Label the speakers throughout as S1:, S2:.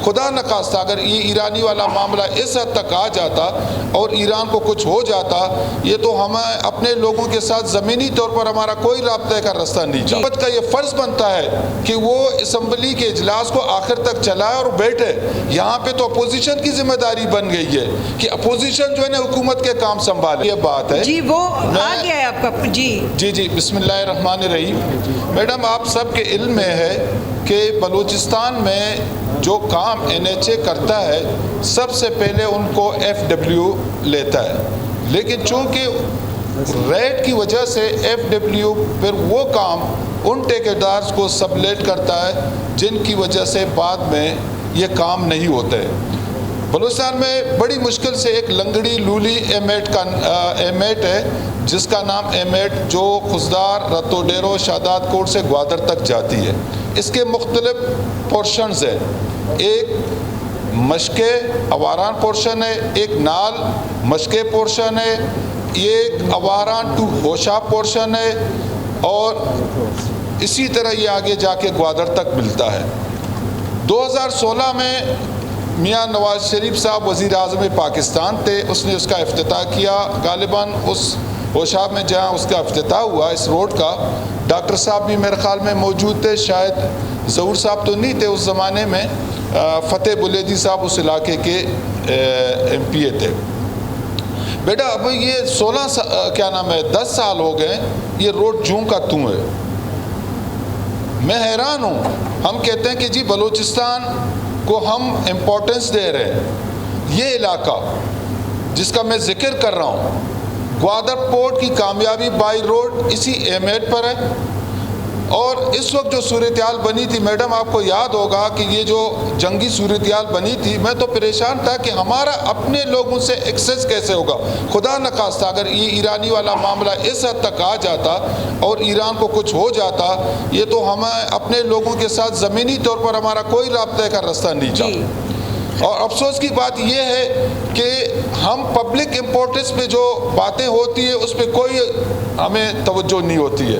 S1: خدا نخواستہ اگر یہ ایرانی والا معاملہ اس حد تک آ جاتا اور ایران کو کچھ ہو جاتا، یہ تو ہمیں اپنے لوگوں کے ساتھ زمینی طور پر ہمارا کوئی رابطے کا راستہ نہیں چاہتا۔ حکومت کا یہ فرض بنتا ہے کہ وہ اسمبلی کے اجلاس کو آخر تک چلائے اور بیٹھے۔ یہاں پہ تو اپوزیشن کی ذمہ داری بن گئی ہے کہ اپوزیشن جو ہے نا حکومت کے کام سنبھالے۔ یہ بات ہے
S2: جی، وہ آ گیا ہے آپ کا۔
S1: جی بسم اللہ الرحمن الرحیم۔ میڈم، آپ سب کے علم میں ہے کہ بلوچستان میں جو کام NHA کرتا ہے سب سے پہلے ان کو FW لیتا ہے، لیکن چونکہ ریٹ کی وجہ سے FW پھر وہ کام ان ٹھیکیدار کو سبلیٹ کرتا ہے جن کی وجہ سے بعد میں یہ کام نہیں ہوتے۔ بلوچستان میں بڑی مشکل سے ایک لنگڑی لولی ایمیٹ ہے جس کا نام ایمیٹ، جو خزدار، رتو ڈیرو، شاداد کوٹ سے گوادر تک جاتی ہے۔ اس کے مختلف پورشنز ہیں، ایک مشکے اواران پورشن ہے، ایک نال مشکے پورشن ہے، ایک اواران ٹو ہوشا پورشن ہے، اور اسی طرح یہ آگے جا کے گوادر تک ملتا ہے۔ 2016 میں میاں نواز شریف صاحب وزیر اعظم پاکستان تھے، اس نے اس کا افتتاح کیا۔ غالباً اس ہوشاب میں جہاں اس کا افتتاح ہوا اس روڈ کا، ڈاکٹر صاحب بھی میرے خیال میں موجود تھے، شاید ظہور صاحب تو نہیں تھے اس زمانے میں، فتح بلیدی صاحب اس علاقے کے MP تھے۔ بیٹا اب یہ 10 سال ہو گئے یہ روڈ جوں کا توں ہے۔ میں حیران ہوں، ہم کہتے ہیں کہ جی بلوچستان کو ہم امپورٹنس دے رہے ہیں۔ یہ علاقہ جس کا میں ذکر کر رہا ہوں، گوادر پورٹ کی کامیابی بائی روڈ اسی ایمیٹ پر ہے، اور اس وقت جو صورتحال بنی تھی میڈم، آپ کو یاد ہوگا کہ یہ جو جنگی صورتحال بنی تھی، میں تو پریشان تھا کہ ہمارا اپنے لوگوں سے ایکسیس کیسے ہوگا۔ خدا نخواستہ اگر یہ ایرانی والا معاملہ اس حد تک آ جاتا اور ایران کو کچھ ہو جاتا، یہ تو ہمیں اپنے لوگوں کے ساتھ زمینی طور پر ہمارا کوئی رابطے کا راستہ نہیں چاہتا۔ اور افسوس کی بات یہ ہے کہ ہم پبلک امپورٹنس پہ جو باتیں ہوتی ہیں اس پہ کوئی ہمیں توجہ نہیں ہوتی ہے،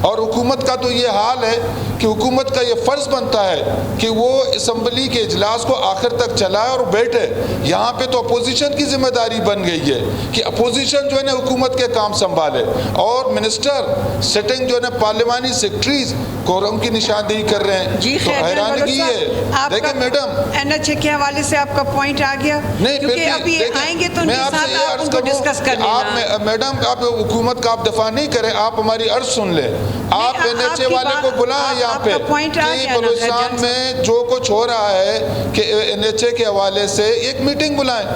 S1: اور حکومت کا تو یہ حال ہے کہ حکومت کا یہ فرض بنتا ہے کہ وہ اسمبلی کے اجلاس کو آخر تک چلائے اور بیٹھے۔ یہاں پہ تو اپوزیشن کی ذمہ داری بن گئی ہے کہ اپوزیشن جو ہے نا حکومت کے کام سنبھالے، اور منسٹر سٹنگ جو ہے نا پارلیمانی سیکرٹریز کو ان کی نشاندہی کر رہے ہیں۔
S2: جی
S1: تو حیرانگی ہے۔ دیکھیں میڈم،
S2: NHA کے حوالے سے آپ کا پوائنٹ آ گیا، کیونکہ اب یہ آئیں گے تو ان کے ساتھ آپ ان کو ڈسکس کر لینا۔
S1: میڈم، آپ حکومت کا آپ دفاع نہیں کریں، آپ ہماری عرض سن لیں۔ آپ NHA والے کو بلائیں یہاں پہ کہ بلوچستان میں جو کچھ ہو رہا ہے کہ NHA کے حوالے سے ایک میٹنگ بلائیں۔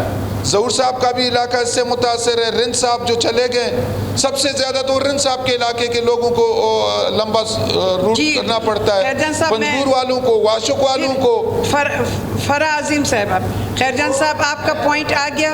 S1: ظہور صاحب کا بھی علاقہ اس سے متاثر ہے، رند صاحب جو چلے گئے، سب سے زیادہ تو رند صاحب کے علاقے کے لوگوں کو لمبا روٹ کرنا پڑتا ہے، پنجگور والوں کو، واشق والوں کو۔
S2: فرا عظیم صاحب، خیر جان صاحب آپ کا پوائنٹ آ گیا۔